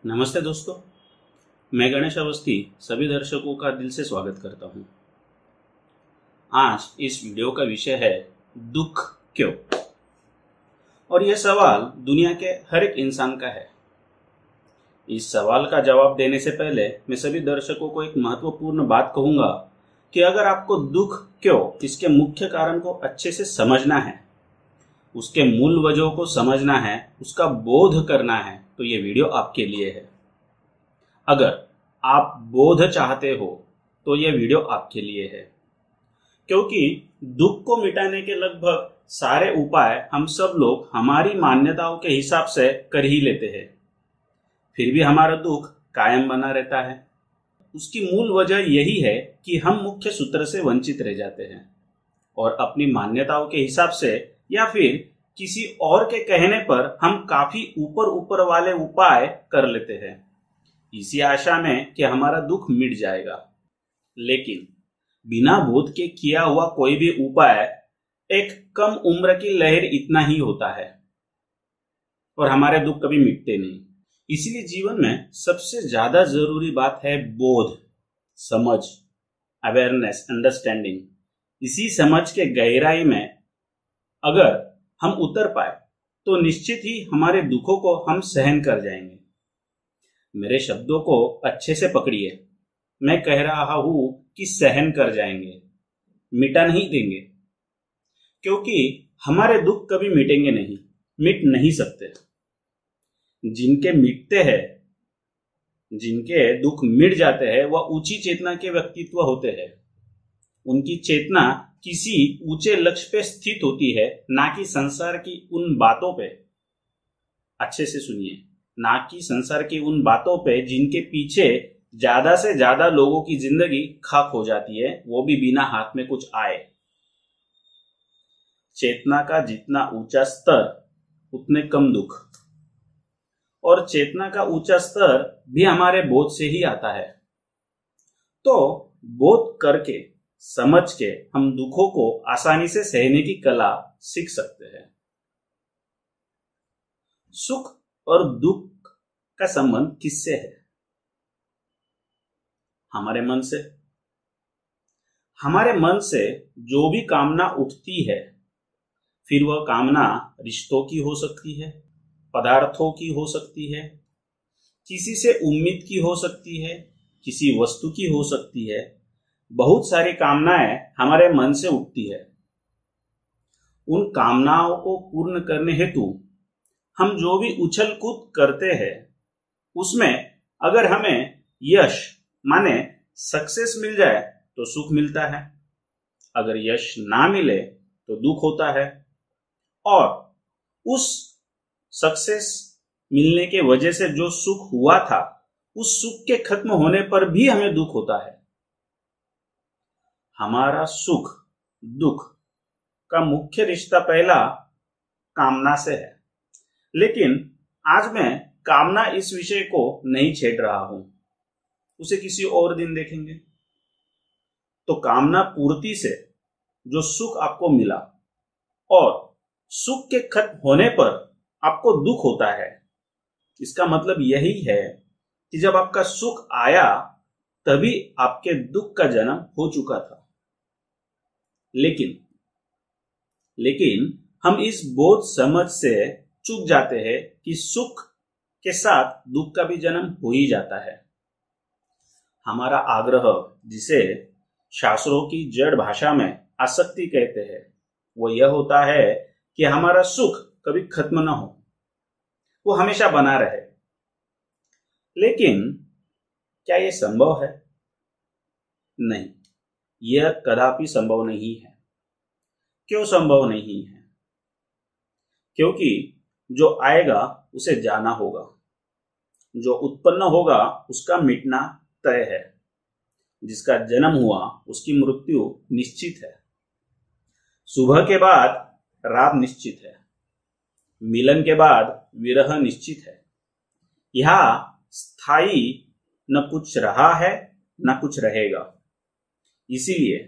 नमस्ते दोस्तों, मैं गणेश अवस्थी सभी दर्शकों का दिल से स्वागत करता हूं। आज इस वीडियो का विषय है दुख क्यों। और यह सवाल दुनिया के हर एक इंसान का है। इस सवाल का जवाब देने से पहले मैं सभी दर्शकों को एक महत्वपूर्ण बात कहूंगा कि अगर आपको दुख क्यों इसके मुख्य कारण को अच्छे से समझना है, उसके मूल वजहों को समझना है, उसका बोध करना है, तो ये वीडियो आपके लिए है। अगर आप बोध चाहते हो तो यह वीडियो आपके लिए है, क्योंकि दुख को मिटाने के लगभग सारे उपाय हम सब लोग हमारी मान्यताओं के हिसाब से कर ही लेते हैं, फिर भी हमारा दुख कायम बना रहता है। उसकी मूल वजह यही है कि हम मुख्य सूत्र से वंचित रह जाते हैं और अपनी मान्यताओं के हिसाब से या फिर किसी और के कहने पर हम काफी ऊपर ऊपर वाले उपाय कर लेते हैं, इसी आशा में कि हमारा दुख मिट जाएगा। लेकिन बिना बोध के किया हुआ कोई भी उपाय एक कम उम्र की लहर इतना ही होता है और हमारे दुख कभी मिटते नहीं। इसीलिए जीवन में सबसे ज्यादा जरूरी बात है बोध, समझ, अवेयरनेस, अंडरस्टैंडिंग। इसी समझ के गहराई में अगर हम उतर पाए तो निश्चित ही हमारे दुखों को हम सहन कर जाएंगे। मेरे शब्दों को अच्छे से पकड़िए, मैं कह रहा हूं कि सहन कर जाएंगे, मिटा नहीं देंगे, क्योंकि हमारे दुख कभी मिटेंगे नहीं, मिट नहीं सकते। जिनके मिटते हैं, जिनके दुख मिट जाते हैं, वह ऊंची चेतना के व्यक्तित्व होते हैं। उनकी चेतना किसी ऊंचे लक्ष्य पे स्थित होती है, ना कि संसार की उन बातों पे। अच्छे से सुनिए, ना कि संसार की उन बातों पे जिनके पीछे ज्यादा से ज्यादा लोगों की जिंदगी खाक हो जाती है, वो भी बिना हाथ में कुछ आए। चेतना का जितना ऊंचा स्तर उतने कम दुख, और चेतना का ऊंचा स्तर भी हमारे बोध से ही आता है। तो बोध करके, समझ के हम दुखों को आसानी से सहने की कला सीख सकते हैं। सुख और दुख का संबंध किससे है? हमारे मन से। हमारे मन से जो भी कामना उठती है, फिर वह कामना रिश्तों की हो सकती है, पदार्थों की हो सकती है, किसी से उम्मीद की हो सकती है, किसी वस्तु की हो सकती है। बहुत सारी कामनाएं हमारे मन से उठती है। उन कामनाओं को पूर्ण करने हेतु हम जो भी उछल कूद करते हैं, उसमें अगर हमें यश माने सक्सेस मिल जाए तो सुख मिलता है, अगर यश ना मिले तो दुख होता है। और उस सक्सेस मिलने के वजह से जो सुख हुआ था, उस सुख के खत्म होने पर भी हमें दुख होता है। हमारा सुख दुख का मुख्य रिश्ता पहला कामना से है, लेकिन आज मैं कामना इस विषय को नहीं छेड़ रहा हूं, उसे किसी और दिन देखेंगे। तो कामना पूर्ति से जो सुख आपको मिला और सुख के खत्म होने पर आपको दुख होता है, इसका मतलब यही है कि जब आपका सुख आया तभी आपके दुख का जन्म हो चुका था। लेकिन हम इस बोध समझ से चूक जाते हैं कि सुख के साथ दुख का भी जन्म हो ही जाता है। हमारा आग्रह, जिसे शास्त्रों की जड़ भाषा में आसक्ति कहते हैं, वो यह होता है कि हमारा सुख कभी खत्म ना हो, वो हमेशा बना रहे। लेकिन क्या यह संभव है? नहीं, यह कदापि संभव नहीं है। क्यों संभव नहीं है? क्योंकि जो आएगा उसे जाना होगा, जो उत्पन्न होगा उसका मिटना तय है, जिसका जन्म हुआ उसकी मृत्यु निश्चित है। सुबह के बाद रात निश्चित है, मिलन के बाद विरह निश्चित है। यहां स्थायी न कुछ रहा है न कुछ रहेगा। इसीलिए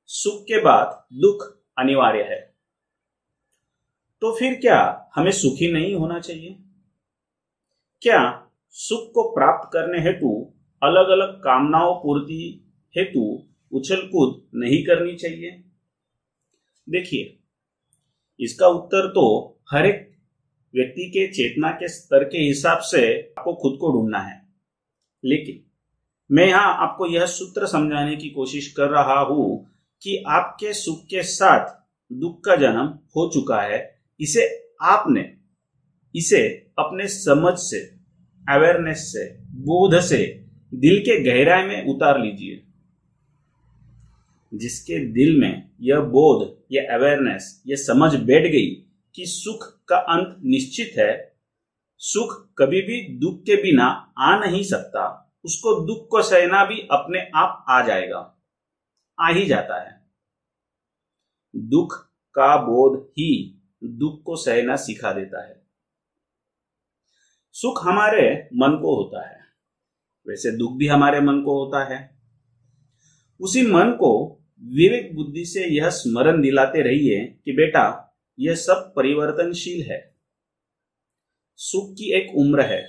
सुख के बाद दुख अनिवार्य है। तो फिर क्या हमें सुखी नहीं होना चाहिए? क्या सुख को प्राप्त करने हेतु अलग अलग कामनाओं पूर्ति हेतु उछल कूद नहीं करनी चाहिए? देखिए, इसका उत्तर तो हर एक व्यक्ति के चेतना के स्तर के हिसाब से आपको खुद को ढूंढना है। लेकिन मैं यहां आपको यह सूत्र समझाने की कोशिश कर रहा हूं कि आपके सुख के साथ दुख का जन्म हो चुका है। इसे अपने समझ से, अवेयरनेस से, बोध से दिल के गहराई में उतार लीजिए। जिसके दिल में यह बोध, यह अवेयरनेस, यह समझ बैठ गई कि सुख का अंत निश्चित है, सुख कभी भी दुख के बिना आ नहीं सकता, उसको दुख को सहना भी अपने आप आ जाएगा, आ ही जाता है। दुख का बोध ही दुख को सहना सिखा देता है। सुख हमारे मन को होता है, वैसे दुख भी हमारे मन को होता है। उसी मन को विवेक बुद्धि से यह स्मरण दिलाते रहिए कि बेटा, यह सब परिवर्तनशील है। सुख की एक उम्र है।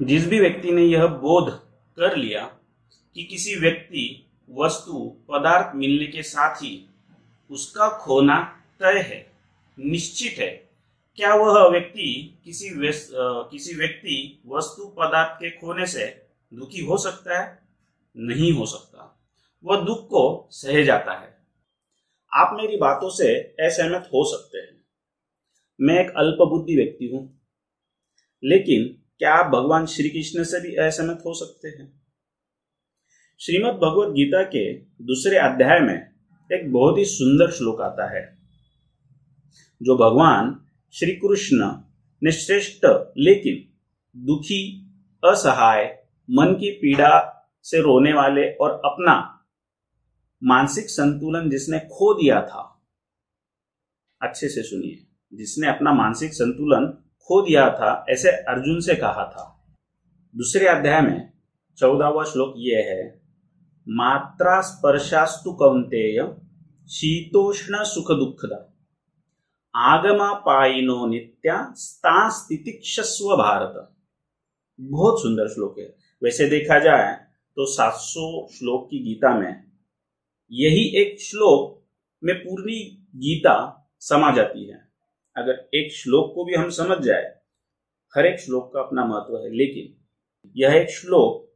जिस भी व्यक्ति ने यह बोध कर लिया कि किसी व्यक्ति, वस्तु, पदार्थ मिलने के साथ ही उसका खोना तय है, निश्चित है, क्या वह व्यक्ति किसी व्यक्ति, वस्तु, पदार्थ के खोने से दुखी हो सकता है? नहीं हो सकता। वह दुख को सह जाता है। आप मेरी बातों से असहमत हो सकते हैं। मैं एक अल्पबुद्धि व्यक्ति हूं, लेकिन क्या आप भगवान श्री कृष्ण से भी असहमत हो सकते हैं? श्रीमद् भगवद गीता के दूसरे अध्याय में एक बहुत ही सुंदर श्लोक आता है, जो भगवान श्री कृष्ण ने श्रेष्ठ लेकिन दुखी, असहाय, मन की पीड़ा से रोने वाले और अपना मानसिक संतुलन जिसने खो दिया था, अच्छे से सुनिए, जिसने अपना मानसिक संतुलन खो दिया था, ऐसे अर्जुन से कहा था। दूसरे अध्याय में 14वां श्लोक यह है, मात्रा स्पर्शास्तु कौन्तेय शीतोष्ण सुख दुःखदा आगमा पाइनो नित्या स्तांस तितिक्षस्व भारत। बहुत सुंदर श्लोक है। वैसे देखा जाए तो 700 श्लोक की गीता में यही एक श्लोक में पूरी गीता समा जाती है। अगर एक श्लोक को भी हम समझ जाए, हर एक श्लोक का अपना महत्व है, लेकिन यह एक श्लोक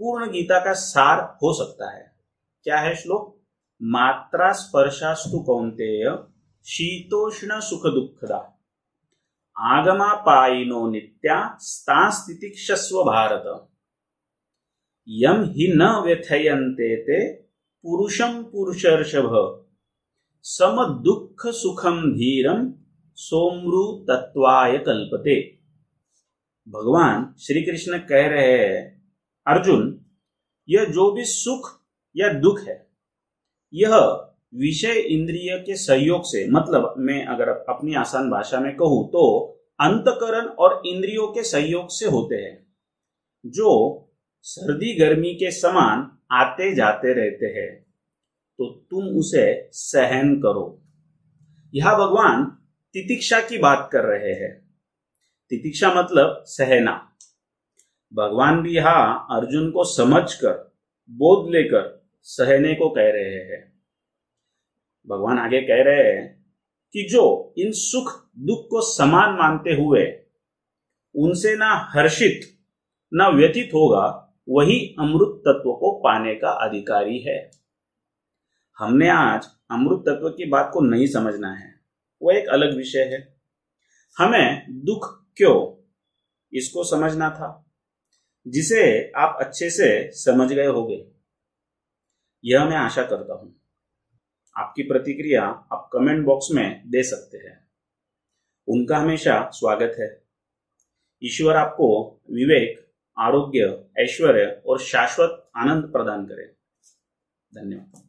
पूर्ण गीता का सार हो सकता है। क्या है श्लोक? मात्रा स्पर्शास्तु कौन्तेय शीतोष्ण सुख दुःखदा आगमा पाइनो नित्या स्तांस तितिक्षस्व भारत यम हि न व्यथयन्ते ते पुरुषं पुरुषर्षभ सम दुःख सुखम धीरम सोमृ तत्वाय कल्पते। भगवान श्री कृष्ण कह रहे हैं, अर्जुन, यह जो भी सुख या दुख है, यह विषय इंद्रिय के सहयोग से, मतलब मैं अगर अपनी आसान भाषा में कहूं तो अंतकरण और इंद्रियों के सहयोग से होते हैं, जो सर्दी गर्मी के समान आते जाते रहते हैं, तो तुम उसे सहन करो। यह भगवान तितिक्षा की बात कर रहे हैं। तितिक्षा मतलब सहना। भगवान भी यहां अर्जुन को समझकर, बोध लेकर सहने को कह रहे हैं। भगवान आगे कह रहे हैं कि जो इन सुख दुख को समान मानते हुए उनसे ना हर्षित ना व्यथित होगा, वही अमृत तत्व को पाने का अधिकारी है। हमने आज अमृत तत्व की बात को नहीं समझना है, वो एक अलग विषय है। हमें दुख क्यों, इसको समझना था, जिसे आप अच्छे से समझ गए होंगे, यह मैं आशा करता हूं। आपकी प्रतिक्रिया आप कमेंट बॉक्स में दे सकते हैं, उनका हमेशा स्वागत है। ईश्वर आपको विवेक, आरोग्य, ऐश्वर्य और शाश्वत आनंद प्रदान करे। धन्यवाद।